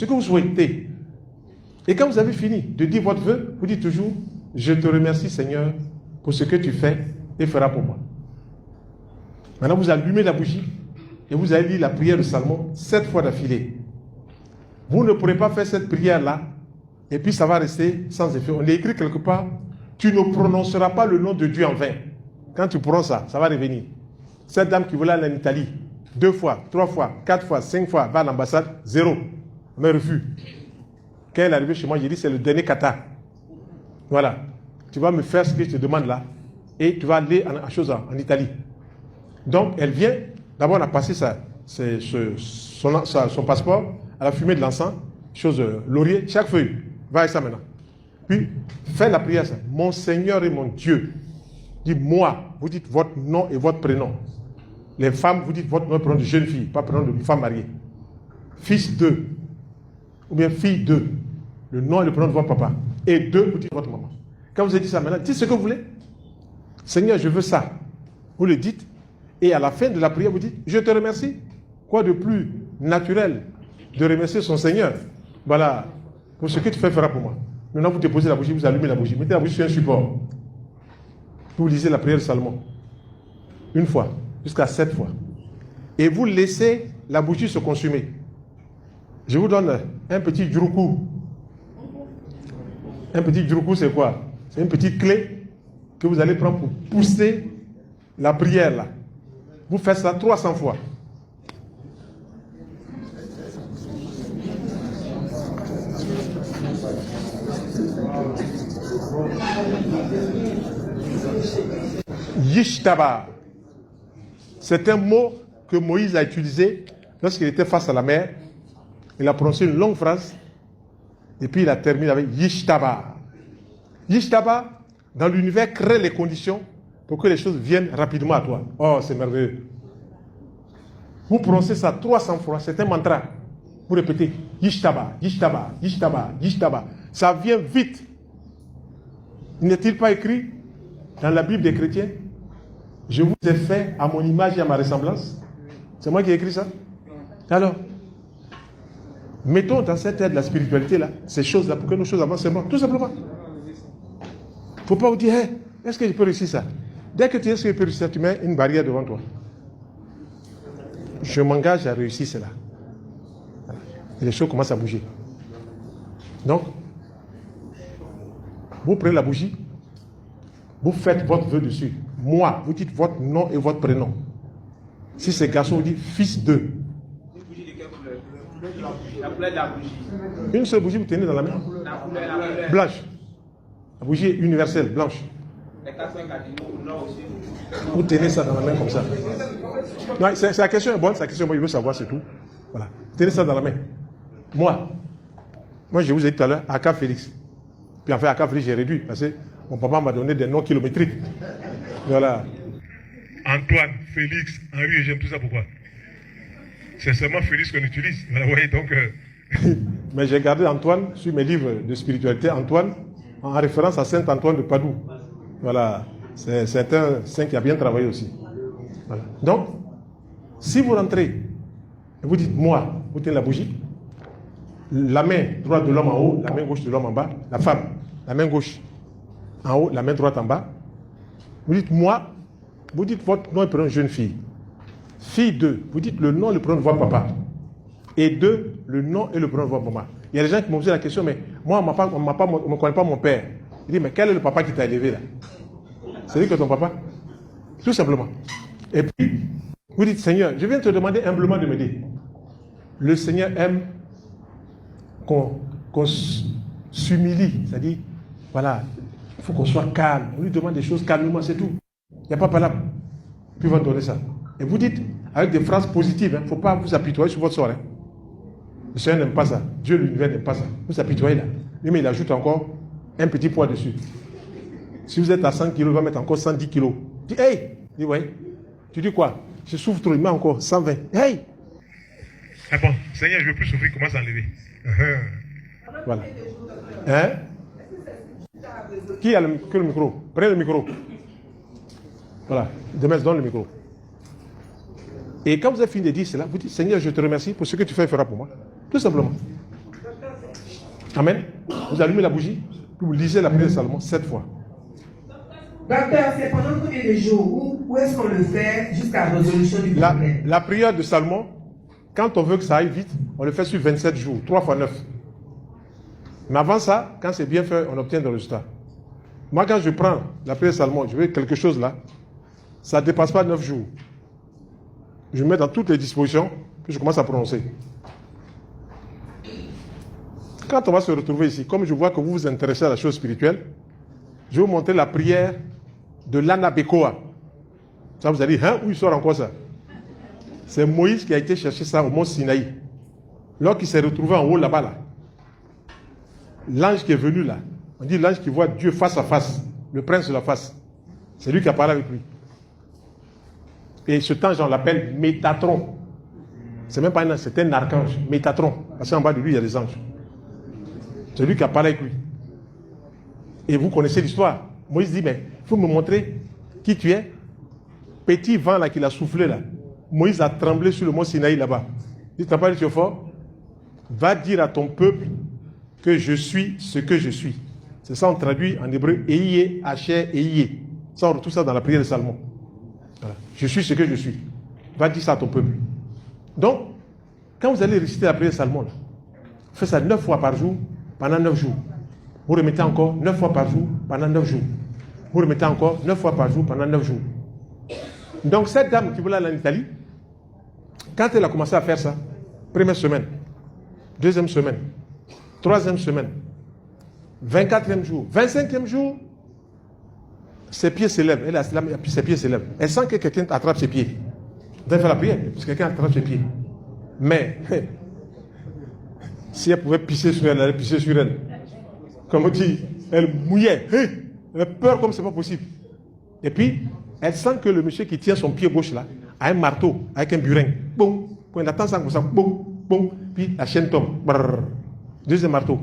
ce que vous souhaitez. Et quand vous avez fini de dire votre vœu, vous dites toujours, je te remercie Seigneur pour ce que tu fais et feras pour moi. Maintenant, vous allumez la bougie et vous allez lire la prière de Salomon 7 fois d'affilée. Vous ne pourrez pas faire cette prière-là et puis ça va rester sans effet. On est écrit quelque part, tu ne prononceras pas le nom de Dieu en vain. Quand tu prononces ça, ça va revenir. Cette dame qui voulait aller en Italie, 2 fois, 3 fois, 4 fois, 5 fois, va à l'ambassade, 0. Mais refus. Quand elle est arrivée chez moi, j'ai dit, c'est le dernier kata. Voilà. Tu vas me faire ce que je te demande là. Et tu vas aller en Italie. Donc, elle vient. D'abord, on a passé son passeport. Elle a fumé de l'encens. Chose laurier. Chaque feuille. Va avec ça maintenant. Puis, fais la prière. Ça. Mon Seigneur et mon Dieu. Dis moi. Vous dites votre nom et votre prénom. Les femmes, vous dites votre nom et prénom de jeune fille. Pas prénom de femme mariée. Fils de. Ou bien fille de. Le nom et le prénom de votre papa. Et de, vous dites votre maman. Quand vous avez dit ça maintenant, dites ce que vous voulez. Seigneur, je veux ça. Vous le dites. Et à la fin de la prière, vous dites, je te remercie. Quoi de plus naturel de remercier son Seigneur? Voilà. Pour ce que tu feras pour moi. Maintenant, vous déposez la bougie, vous allumez la bougie. Mettez la bougie sur un support. Vous lisez la prière de Salomon. 1 fois. Jusqu'à 7 fois. Et vous laissez la bougie se consumer. Je vous donne un petit djouroukou. Un petit djouroukou, c'est quoi? C'est une petite clé que vous allez prendre pour pousser la prière là. Vous faites ça 300 fois. Yishtaba. C'est un mot que Moïse a utilisé lorsqu'il était face à la mer. Il a prononcé une longue phrase. Et puis il a terminé avec Yishtaba. Yishtaba, dans l'univers, crée les conditions pour que les choses viennent rapidement à toi. Oh, c'est merveilleux. Vous prononcez ça 300 fois, c'est un mantra. Vous répétez Yishtaba, Yishtaba, Yishtaba, Yishtaba. Ça vient vite. N'est-il pas écrit dans la Bible des chrétiens? Je vous ai fait à mon image et à ma ressemblance. C'est moi qui ai écrit ça. Alors, mettons dans cette ère de la spiritualité là, ces choses-là, pour que nos choses avancent simplement, tout simplement. Il ne faut pas vous dire, hey, est-ce que je peux réussir ça? Dès que tu sais ce que je peux réussir, tu mets une barrière devant toi. Je m'engage à réussir cela. Et les choses commencent à bouger. Donc, vous prenez la bougie, vous faites votre vœu dessus. Moi, vous dites votre nom et votre prénom. Si c'est garçon, vous dites fils de. La couleur de la bougie. Une seule bougie, vous tenez dans la main. La couleur. Blanche. La bougie est universelle, blanche. Les 4 cardinaux, non aussi. Vous tenez ça dans la main comme ça. Non, la question est bonne, c'est la question, moi, je veux savoir, c'est tout. Voilà. Tenez ça dans la main. Moi, je vous ai dit tout à l'heure, Aka Félix. Puis en fait, Aka Félix, j'ai réduit, parce que mon papa m'a donné des noms kilométriques. Voilà. Antoine, Félix, Henri, j'aime tout ça, pourquoi? C'est seulement Félix qu'on utilise. Voilà, vous voyez, donc... Mais j'ai gardé Antoine sur mes livres de spiritualité, Antoine, en référence à Saint Antoine de Padoue. Voilà. C'est un saint qui a bien travaillé aussi. Voilà. Donc, si vous rentrez, et vous dites, moi, vous tenez la bougie, la main droite de l'homme en haut, la main gauche de l'homme en bas, la femme, la main gauche en haut, la main droite en bas. Vous dites, moi, vous dites votre nom et prénom jeune fille. Fille 2, vous dites le nom et le prénom de votre papa. Et 2, le nom et le prénom de votre maman. Il y a des gens qui m'ont posé la question, mais moi, on ne me connaît pas mon père. Il dit, mais quel est le papa qui t'a élevé là? C'est lui que ton papa? Tout simplement. Et puis, vous dites, Seigneur, je viens te demander humblement de m'aider. Le Seigneur aime qu'on s'humilie. C'est-à-dire, voilà, il faut qu'on soit calme. On lui demande des choses calmement, c'est tout. Il n'y a pas palabre. Puis il va donner ça. Et vous dites, avec des phrases positives, il ne faut pas vous apitoyer sur votre sort. Le Seigneur n'aime pas ça. Dieu, l'univers, n'aime pas ça. Vous apitoyez là. Lui, mais il ajoute encore un petit poids dessus. Si vous êtes à 100 kg, il va mettre encore 110 kg. Tu dis, hey! Il dit, ouais. Tu dis quoi? Je souffre trop, il met encore 120. Hey! Ah bon, Seigneur, je ne veux plus souffrir, commence à enlever. Voilà. Hein? Qui a le micro? Prenez le micro. Voilà. Demain, je donne le micro. Et quand vous avez fini de dire cela, vous dites, Seigneur, je te remercie pour ce que tu fais et feras pour moi. Tout simplement. Amen. Vous allumez la bougie, puis vous lisez la prière de Salomon 7 fois. Docteur, c'est pendant combien de jours? Où est-ce qu'on le fait jusqu'à la résolution du problème? La prière de Salomon, quand on veut que ça aille vite, on le fait sur 27 jours, 3 fois 9. Mais avant ça, quand c'est bien fait, on obtient des résultats. Moi, quand je prends la prière de Salomon, je veux quelque chose là, ça ne dépasse pas 9 jours. Je mets dans toutes les dispositions, puis je commence à prononcer. Quand on va se retrouver ici, comme je vois que vous vous intéressez à la chose spirituelle, je vais vous montrer la prière de l'Anabekoa. Ça, vous allez dire, hein, où il sort encore ça? C'est Moïse qui a été chercher ça au mont Sinaï. Lorsqu'il s'est retrouvé en haut là-bas, là, l'ange qui est venu là, on dit l'ange qui voit Dieu face à face, le prince de la face, c'est lui qui a parlé avec lui. Et ce ange, on l'appelle Métatron. C'est même pas un ange, c'est un archange, Métatron. Parce qu'en bas de lui, il y a des anges. C'est lui qui a parlé avec lui. Et vous connaissez l'histoire. Moïse dit, mais il faut me montrer qui tu es. Petit vent là qu'il a soufflé là. Moïse a tremblé sur le mont Sinaï là-bas. Il dit, t'as pas dit fort? Va dire à ton peuple que je suis ce que je suis. C'est ça on traduit en hébreu, Eiye, Hacher, Eiye. Ça on retrouve ça dans la prière de Salomon. Voilà. Je suis ce que je suis. Va dire ça à ton peuple. Donc, quand vous allez réciter la prière de Salomon, là, faites ça 9 fois par jour, pendant 9 jours. Vous remettez encore 9 fois par jour, pendant 9 jours. Vous remettez encore 9 fois par jour, pendant 9 jours. Donc, cette dame qui voulait aller en Italie, quand elle a commencé à faire ça, première semaine, deuxième semaine, troisième semaine, 24e jour, 25e jour, ses pieds s'élèvent. Elle a et puis ses pieds s'élèvent. Elle sent que quelqu'un attrape ses pieds. Vous allez faire la prière, parce que quelqu'un attrape ses pieds. Mais, si elle pouvait pisser sur elle, elle allait pisser sur elle. Comme on dit, elle mouillait. Elle a peur comme c'est pas possible. Et puis, elle sent que le monsieur qui tient son pied gauche là, a un marteau, avec un burin. Boum. Quand il attend ça comme ça, boum, boum. Puis la chaîne tombe. Brrr. Deuxième marteau.